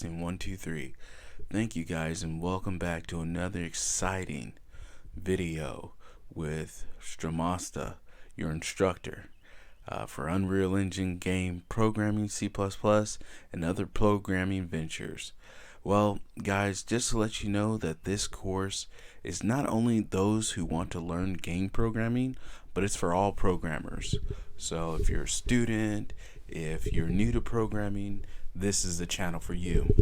One, two, three. Thank you guys, and welcome back to another exciting video with Stramasta, your instructor for Unreal Engine game programming, C++, and other programming ventures. Well, guys, just to let you know that this course is not only those who want to learn game programming, but it's for all programmers. So if you're a student, if you're new to programming, this is the channel for you.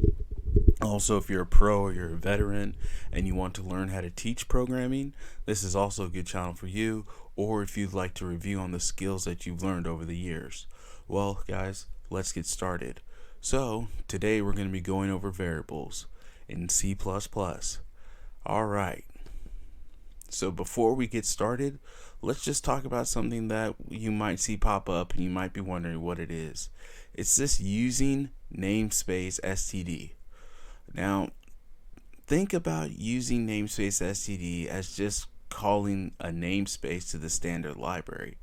Also, if you're a pro or you're a veteran and you want to learn how to teach programming, this is also a good channel for you. Or if you'd like to review on the skills that you've learned over the years. Well, guys, let's get started. So, today we're going to be going over variables in C++. Alright, so before we get started, let's just talk about something that you might see pop up and you might be wondering what it is. It's this using namespace std. Now, think about using namespace std as just calling a namespace to the standard library.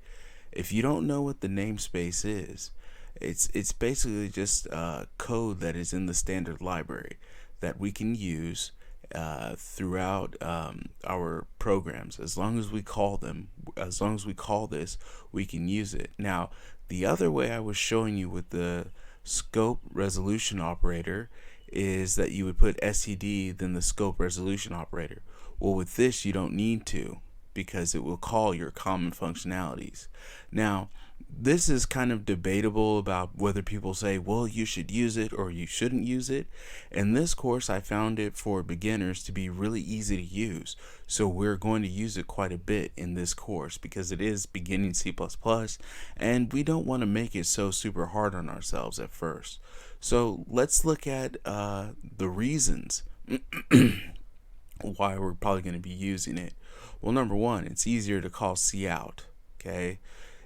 If you don't know what the namespace is, it's basically just code that is in the standard library that we can use throughout our programs. As long as we call this, we can use it. Now, the other way I was showing you with the scope resolution operator is that you would put std then the scope resolution operator. Well, with this you don't need to, because it will call your common functionalities. Now, this is kind of debatable about whether people say, well, you should use it or you shouldn't use it. In this course, I found it for beginners to be really easy to use. So we're going to use it quite a bit in this course because it is beginning C++, and we don't want to make it so super hard on ourselves at first. So let's look at the reasons why we're probably going to be using it. Well, number one, it's easier to call cout, okay?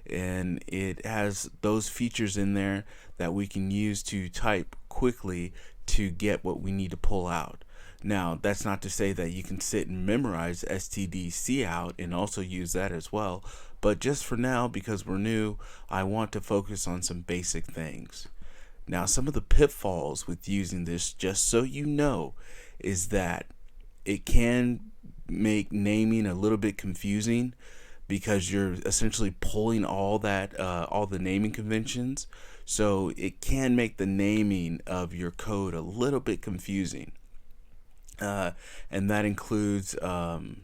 And it has those features in there that we can use to type quickly to get what we need to pull out. Now, that's not to say that you can sit and memorize std cout and also use that as well, but just for now, because we're new, I want to focus on some basic things. Now, some of the pitfalls with using this, just so you know, is that it can make naming a little bit confusing because you're essentially pulling all the naming conventions. So it can make the naming of your code a little bit confusing. And that includes that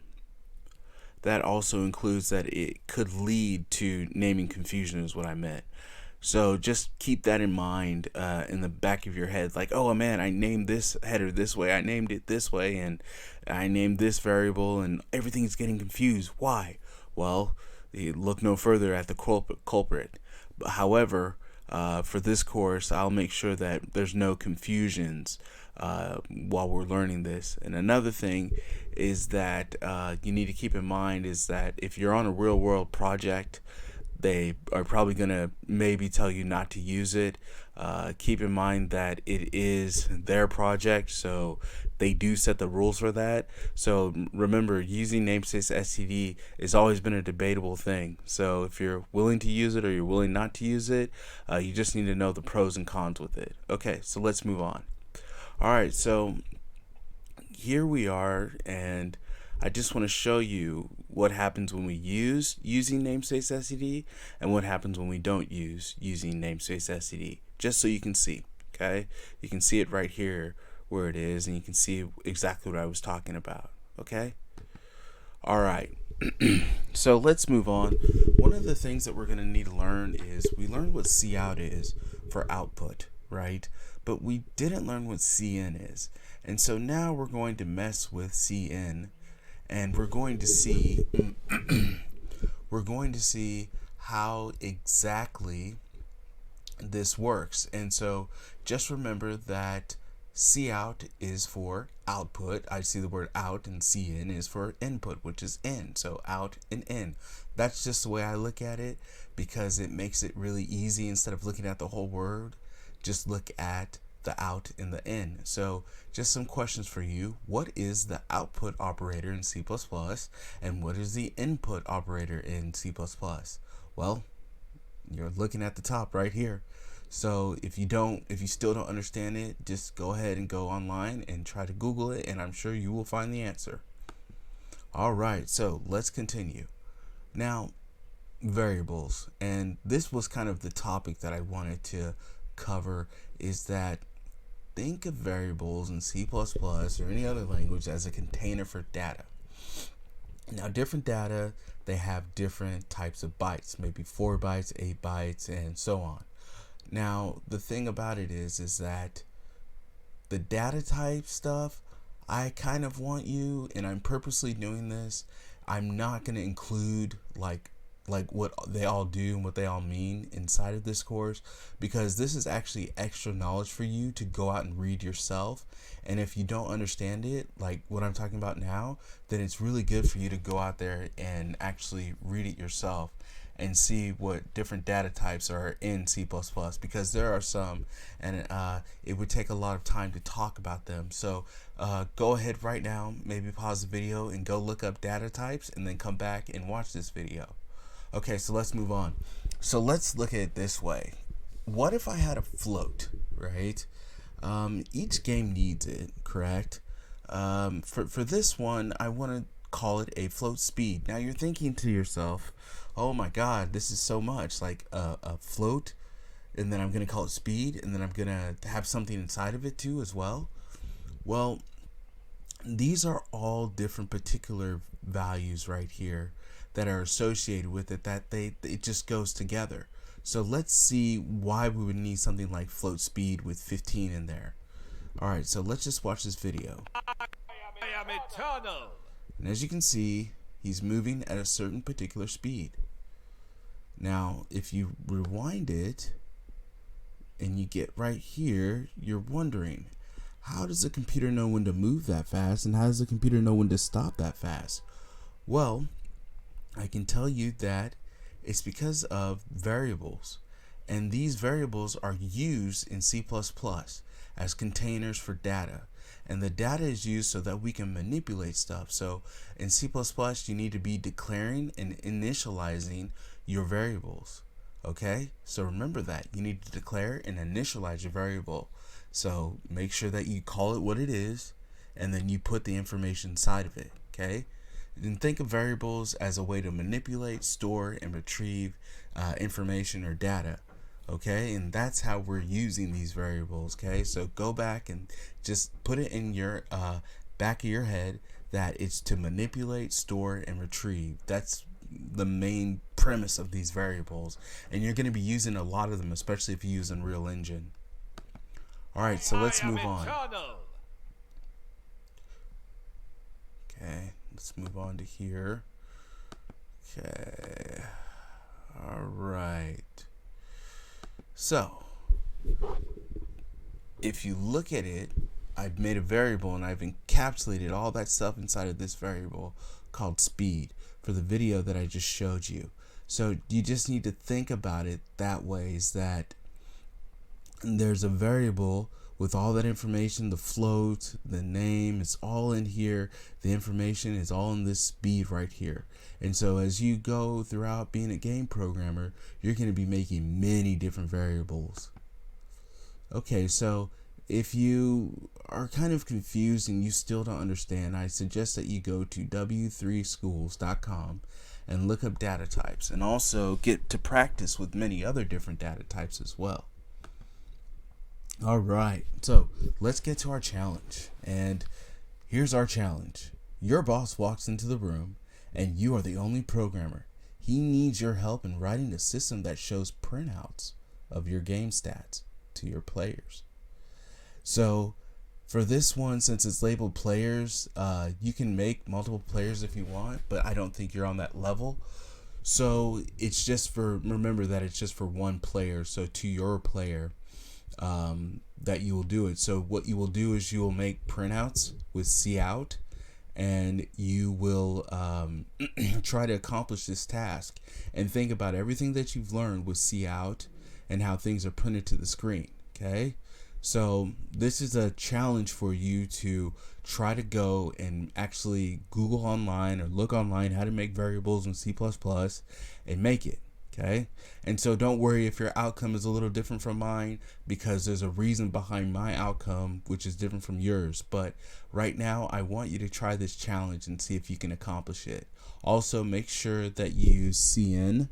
also includes that it could lead to naming confusion is what I meant. So just keep that in mind in the back of your head, like, oh man, I named this header this way, I named it this way, and I named this variable, and everything's getting confused. Why? Well, look no further at the culprit. However, for this course, I'll make sure that there's no confusions while we're learning this. And another thing is that you need to keep in mind is that if you're on a real world project, they are probably going to maybe tell you not to use it. Keep in mind that it is their project, so they do set the rules for that. So remember, using namespace std has always been a debatable thing. So if you're willing to use it or you're willing not to use it, you just need to know the pros and cons with it. Okay, so let's move on. Alright, so here we are, and I just want to show you what happens when we using namespace std and what happens when we don't using namespace std, just so you can see. Okay, you can see it right here where it is, and you can see exactly what I was talking about. Okay, all right. So let's move on. One of the things that we're going to need to learn is we learned what cout is for output, right? But we didn't learn what cin is, and so now we're going to mess with cin. And we're going to see how exactly this works. And so just remember that cout is for output. I see the word out, and cin is for input, which is in. So out and in. That's just the way I look at it, because it makes it really easy. Instead of looking at the whole word, just look at the out and the in. So just some questions for you. What is the output operator in C++, and what is the input operator in C++? Well, you're looking at the top right here. So if you still don't understand it, just go ahead and go online and try to Google it, and I'm sure you will find the answer. All right, so let's continue. Now, variables, and this was kind of the topic that I wanted to cover, is that think of variables in C++ or any other language as a container for data. Now, different data, they have different types of bytes, maybe 4 bytes, 8 bytes, and so on. Now, the thing about it is that the data type stuff, I kind of want you, and I'm purposely doing this, I'm not going to include like what they all do and what they all mean inside of this course, because this is actually extra knowledge for you to go out and read yourself. And if you don't understand it, like what I'm talking about now, then it's really good for you to go out there and actually read it yourself and see what different data types are in C++, because there are some, and it would take a lot of time to talk about them. So go ahead right now, maybe pause the video and go look up data types, and then come back and watch this video. Okay, so let's move on. So let's look at it this way. What if I had a float, right? Each game needs it, correct? For this one, I want to call it a float speed. Now you're thinking to yourself, oh my god, this is so much, like a float, and then I'm going to call it speed, and then I'm going to have something inside of it too as well. Well, these are all different particular values right here that are associated with it, that it just goes together. So let's see why we would need something like float speed with 15 in there. Alright, so let's just watch this video. I am eternal. And as you can see, he's moving at a certain particular speed. Now, if you rewind it and you get right here, you're wondering, how does the computer know when to move that fast, and how does the computer know when to stop that fast? Well, I can tell you that it's because of variables, and these variables are used in C++ as containers for data, and the data is used so that we can manipulate stuff. So in C++ you need to be declaring and initializing your variables. Okay, so remember that you need to declare and initialize your variable. So make sure that you call it what it is, and then you put the information inside of it. Okay, and think of variables as a way to manipulate, store, and retrieve information or data. Okay, and that's how we're using these variables. Okay, so go back and just put it in your back of your head that it's to manipulate, store, and retrieve. That's the main premise of these variables, and you're going to be using a lot of them, especially if you use Unreal Engine. Alright, so let's move on. Okay, let's move on to here. Okay, alright. So, if you look at it, I've made a variable and I've encapsulated all that stuff inside of this variable called speed for the video that I just showed you. So you just need to think about it that way, is that there's a variable with all that information, the float, the name, it's all in here. The information is all in this speed right here. And so as you go throughout being a game programmer, you're going to be making many different variables. Okay, so if you are kind of confused and you still don't understand, I suggest that you go to w3schools.com and look up data types, and also get to practice with many other different data types as well. Alright, so let's get to our challenge. And here's our challenge. Your boss walks into the room and you are the only programmer. He needs your help in writing a system that shows printouts of your game stats to your players. So for this one, since it's labeled players, you can make multiple players if you want, but I don't think you're on that level. So it's just for, remember that it's just for one player, so to your player, that you will do it. So what you will do is you will make printouts with cout, and you will try to accomplish this task, and think about everything that you've learned with cout and how things are printed to the screen. Okay, so this is a challenge for you to try to go and actually Google online or look online how to make variables in C++ and make it. Okay. And so don't worry if your outcome is a little different from mine, because there's a reason behind my outcome, which is different from yours. But right now, I want you to try this challenge and see if you can accomplish it. Also, make sure that you use CN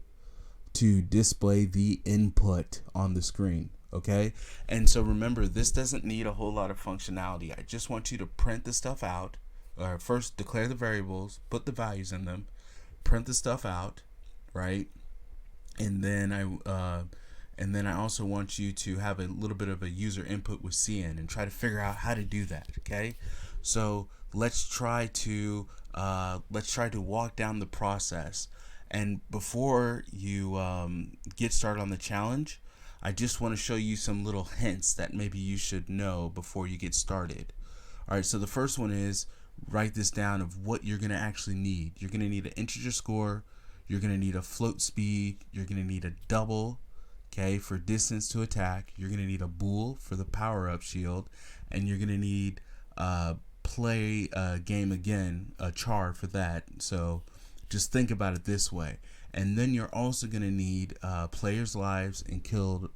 to display the input on the screen. Okay. And so remember, this doesn't need a whole lot of functionality. I just want you to print the stuff out. First, declare the variables, put the values in them, print the stuff out, right? And then I also want you to have a little bit of a user input with CN and try to figure out how to do that. Okay, so let's try to walk down the process. And before you get started on the challenge, I just want to show you some little hints that maybe you should know before you get started. All right, so the first one is, write this down of what you're going to actually need. You're going to need an integer score. You're going to need a float speed. You're going to need a double, okay, for distance to attack. You're going to need a bool for the power-up shield. And you're going to need play game again, a char for that. So just think about it this way. And then you're also going to need players' lives and killed,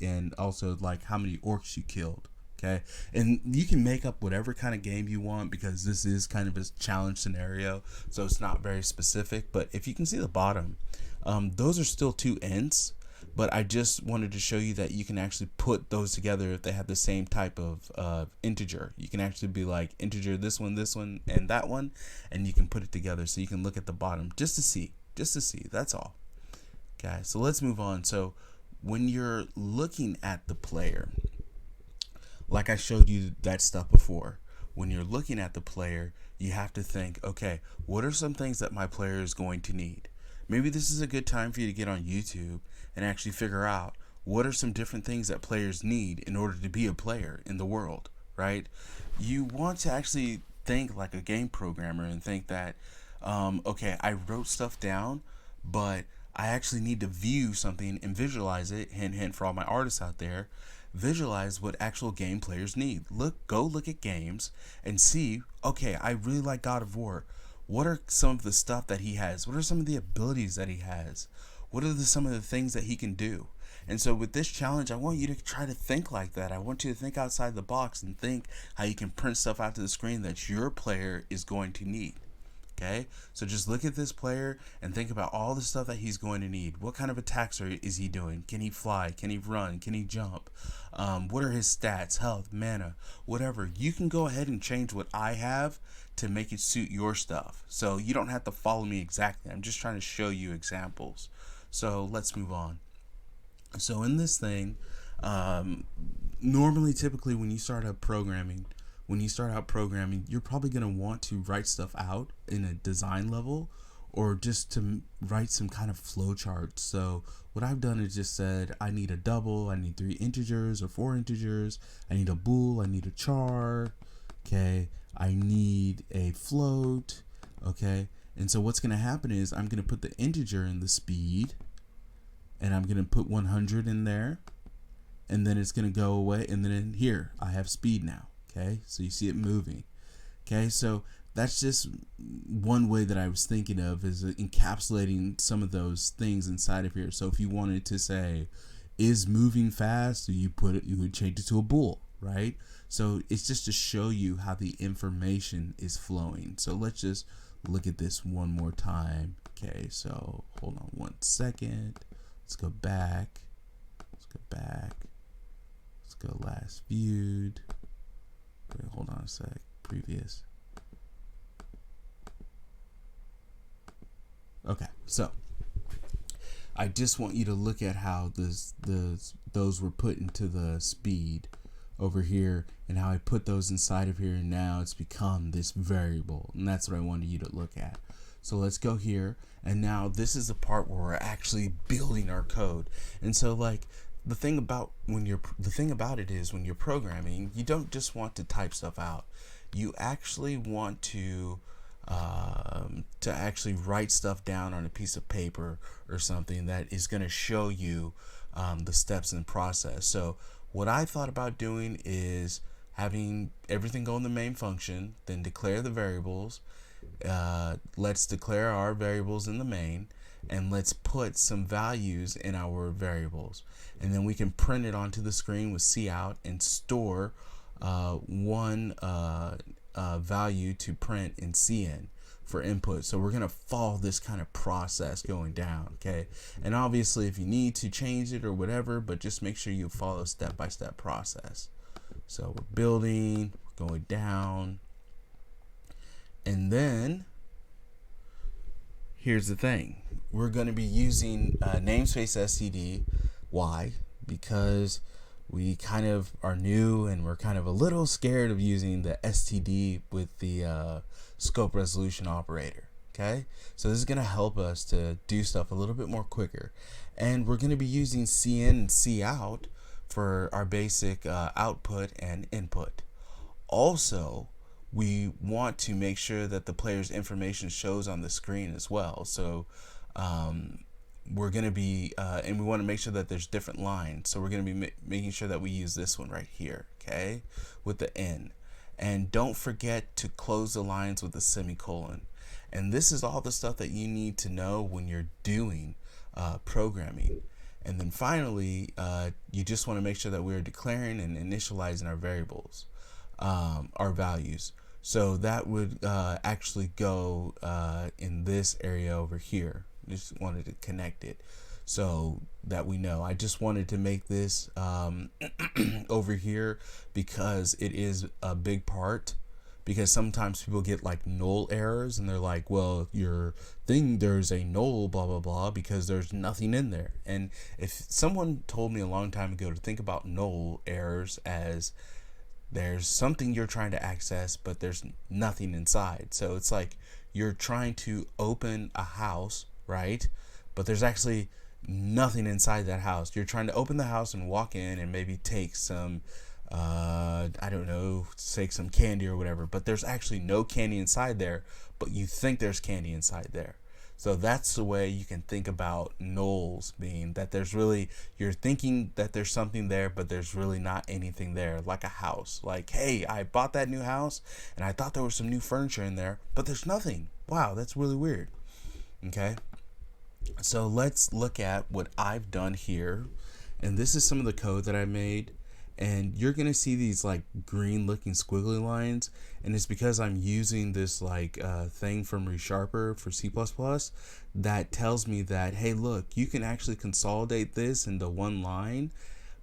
and also like how many orcs you killed. Okay, and you can make up whatever kind of game you want, because this is kind of a challenge scenario, so it's not very specific. But if you can see the bottom, those are still two ints, but I just wanted to show you that you can actually put those together if they have the same type of integer. You can actually be like integer this one, and that one, and you can put it together so you can look at the bottom just to see. That's all. Okay, so let's move on. So when you're looking at the player, like I showed you that stuff before, when you're looking at the player, you have to think, okay, what are some things that my player is going to need? Maybe this is a good time for you to get on YouTube and actually figure out what are some different things that players need in order to be a player in the world, right? You want to actually think like a game programmer and think that, okay, I wrote stuff down, but I actually need to view something and visualize it. Hint, hint for all my artists out there. Visualize what actual game players need. Go look at games and see, okay, I really like God of War. What are some of the stuff that he has? What are some of the abilities that he has? What are some of the things that he can do? And so with this challenge, I want you to try to think like that. I want you to think outside the box and think how you can print stuff out to the screen that your player is going to need. Okay, so just look at this player and think about all the stuff that he's going to need. What kind of attacks is he doing? Can he fly? Can he run? Can he jump? What are his stats, health, mana, whatever? You can go ahead and change what I have to make it suit your stuff. So you don't have to follow me exactly. I'm just trying to show you examples. So let's move on. So in this thing, normally, typically, when you start out programming, you're probably going to want to write stuff out in a design level, or just to write some kind of flow chart. So what I've done is just said, I need a double, I need 3 integers or 4 integers, I need a bool, I need a char, okay, I need a float, okay. And so what's going to happen is I'm going to put the integer in the speed, and I'm going to put 100 in there, and then it's going to go away, and then in here I have speed now. Okay, so you see it moving. Okay, so that's just one way that I was thinking of, is encapsulating some of those things inside of here. So if you wanted to say, is moving fast, you would change it to a bool, right? So it's just to show you how the information is flowing. So let's just look at this one more time. Okay, so hold on one second. Let's go back. Let's go last viewed. Wait, hold on a sec. Previous. Okay, so I just want you to look at how those were put into the speed over here, and how I put those inside of here, and now it's become this variable, and that's what I wanted you to look at. So let's go here, and now this is the part where we're actually building our code. And so like the thing about it is, when you're programming, you don't just want to type stuff out. You actually want to actually write stuff down on a piece of paper or something that is going to show you the steps in the process. So what I thought about doing is having everything go in the main function, then declare the variables. Let's declare our variables in the main, and let's put some values in our variables, and then we can print it onto the screen with cout and store one value to print in cin for input. So we're going to follow this kind of process going down, okay? And obviously if you need to change it or whatever, but just make sure you follow step-by-step process. So we're building, we're going down, and then here's the thing. We're going to be using namespace std. Why? Because we kind of are new and we're kind of a little scared of using the std with the scope resolution operator. Okay, so this is going to help us to do stuff a little bit more quicker, and we're going to be using cin and cout for our basic output and input. Also, we want to make sure that the player's information shows on the screen as well. So we're going to be and we want to make sure that there's different lines, so we're going to be making sure that we use this one right here, okay, with the N. And don't forget to close the lines with a semicolon. And this is all the stuff that you need to know when you're doing programming. And then finally, you just want to make sure that we're declaring and initializing our variables, our values. So that would actually go in this area over here. Just wanted to connect it so that we know. I just wanted to make this over here because it is a big part, because sometimes people get like null errors and they're like, well, your thing, there's a null blah blah blah because there's nothing in there. And if someone told me a long time ago to think about null errors as there's something you're trying to access but there's nothing inside. So it's like you're trying to open a house, right, but there's actually nothing inside that house. You're trying to open the house and walk in and maybe take some I don't know, take some candy or whatever, but there's actually no candy inside there, but you think there's candy inside there. So that's the way you can think about nulls, being that there's really, you're thinking that there's something there, but there's really not anything there, like a house. Like, hey, I bought that new house and I thought there was some new furniture in there, but there's nothing. Wow, that's really weird. Okay, so let's look at what I've done here. And this is some of the code that I made. And you're going to see these like green looking squiggly lines, and it's because I'm using this like thing from ReSharper for C++ that tells me that, hey, look, you can actually consolidate this into one line.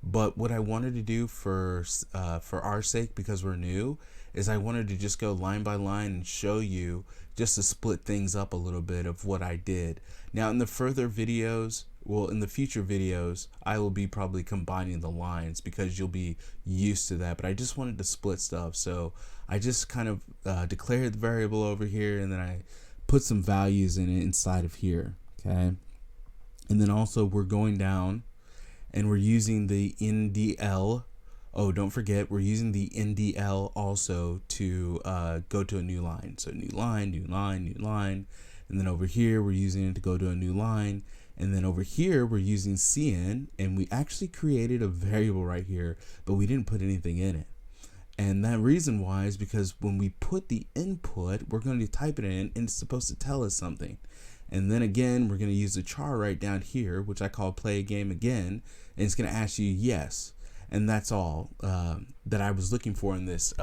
But what I wanted to do for our sake, because we're new, is I wanted to just go line by line and show you, just to split things up a little bit of what I did. Now in the further videos, well, in the future videos, I will be probably combining the lines because you'll be used to that, but I just wanted to split stuff. So I just kind of declared the variable over here, and then I put some values in it inside of here, okay? And then also we're going down and we're using the NDL. Oh, don't forget, we're using the NDL also to go to a new line. So new line, new line, new line. And then over here, we're using it to go to a new line. And then over here, we're using cin, and we actually created a variable right here, but we didn't put anything in it. And that reason why is because when we put the input, we're going to type it in, and it's supposed to tell us something. And then again, we're going to use the char right down here, which I call play a game again, and it's going to ask you yes. And that's all that I was looking for in this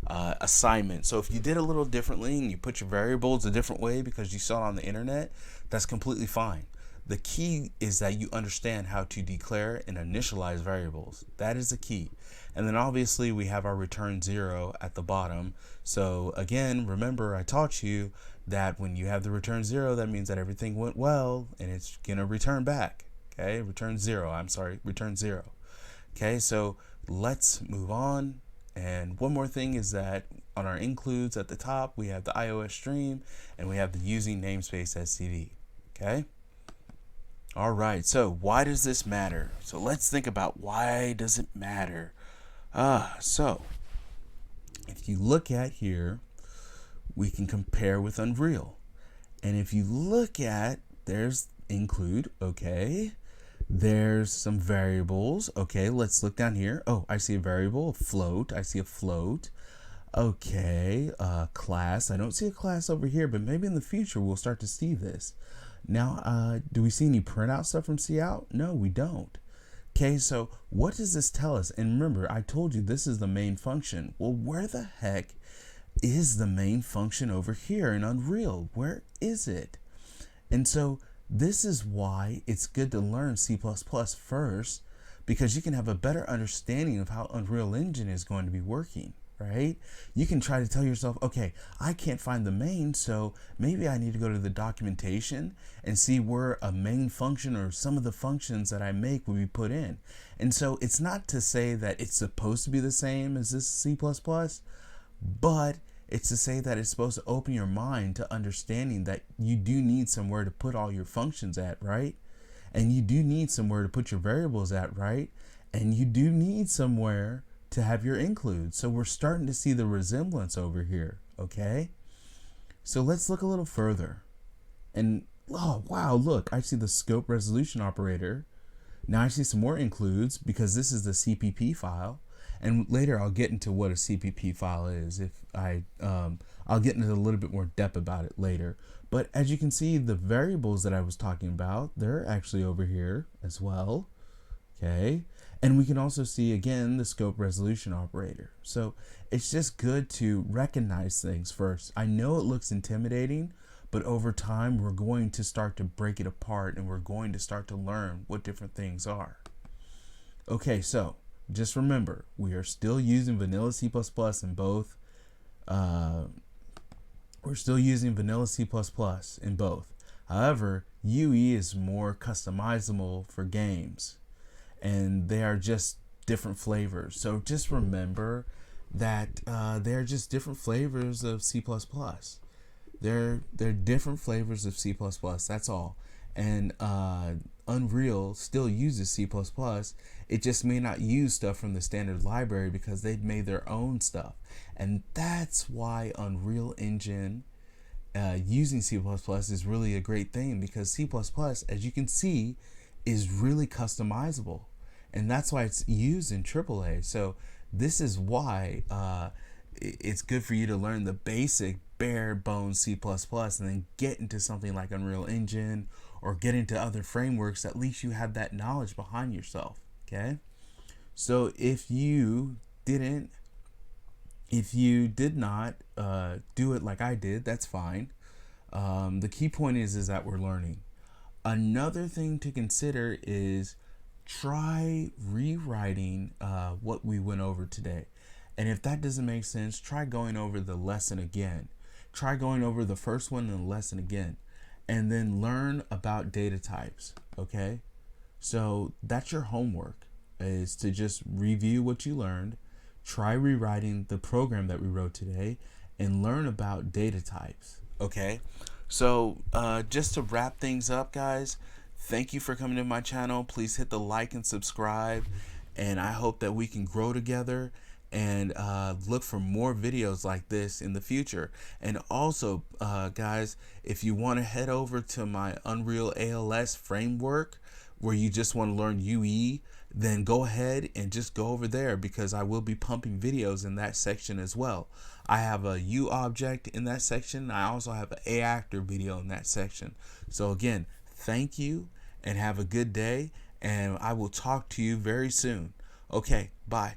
assignment. So if you did a little differently and you put your variables a different way because you saw it on the internet, that's completely fine. The key is that you understand how to declare and initialize variables. That is the key. And then obviously we have our return 0 at the bottom. So again, remember I taught you that when you have the return 0, that means that everything went well and it's gonna return back. Okay, return 0. Okay, so let's move on. And one more thing is that on our includes at the top, we have the iOS stream and we have the using namespace std. Okay. All right, so why does this matter? So let's think about, why does it matter? So if you look at here, we can compare with Unreal. And if you look at, there's include, okay. There's some variables. Okay, let's look down here. Oh, I see a variable, a float. I see a float. Okay, class. I don't see a class over here, but maybe in the future we'll start to see this. Now, do we see any printout stuff from cout? No, we don't. Okay, so what does this tell us? And remember, I told you this is the main function. Well, where the heck is the main function over here in Unreal? Where is it? And so this is why it's good to learn C++ first, because you can have a better understanding of how Unreal Engine is going to be working, right? You can try to tell yourself, okay, I can't find the main, so maybe I need to go to the documentation and see where a main function or some of the functions that I make will be put in. And so it's not to say that it's supposed to be the same as this C++, but it's to say that it's supposed to open your mind to understanding that you do need somewhere to put all your functions at, right? And you do need somewhere to put your variables at, right? And you do need somewhere to have your includes. So we're starting to see the resemblance over here, okay? So let's look a little further. And oh, wow, look, I see the scope resolution operator. Now I see some more includes because this is the CPP file. And later I'll get into what a CPP file is. I'll get into a little bit more depth about it later. But as you can see, the variables that I was talking about, they're actually over here as well. Okay. And we can also see, again, the scope resolution operator. So it's just good to recognize things first. I know it looks intimidating, but over time, we're going to start to break it apart and we're going to start to learn what different things are. Okay, so just remember, we are still using vanilla C++ in both. We're still using vanilla C++ in both. However, UE is more customizable for games, and they are just different flavors. So just remember that they're just different flavors of C++. They're different flavors of C++. That's all. And Unreal still uses C++. It just may not use stuff from the standard library because they've made their own stuff. And that's why Unreal Engine using C++ is really a great thing, because C++, as you can see, is really customizable. And that's why it's used in AAA. So this is why it's good for you to learn the basic bare bones C++ and then get into something like Unreal Engine or get into other frameworks. At least you have that knowledge behind yourself. Okay. So if you did not do it like I did, that's fine. The key point is that we're learning. Another thing to consider is try rewriting what we went over today. And if that doesn't make sense, try going over the lesson again. Try going over the first one and the lesson again. And then learn about data types, okay? So that's your homework, is to just review what you learned, try rewriting the program that we wrote today, and learn about data types, okay? So just to wrap things up, guys, thank you for coming to my channel. Please hit the like and subscribe, and I hope that we can grow together and look for more videos like this in the future. And also, guys, if you want to head over to my Unreal ALS framework where you just want to learn UE, then go ahead and just go over there, because I will be pumping videos in that section as well. I have a U object in that section. I also have an A actor video in that section. So again, thank you and have a good day, and I will talk to you very soon. Okay, bye.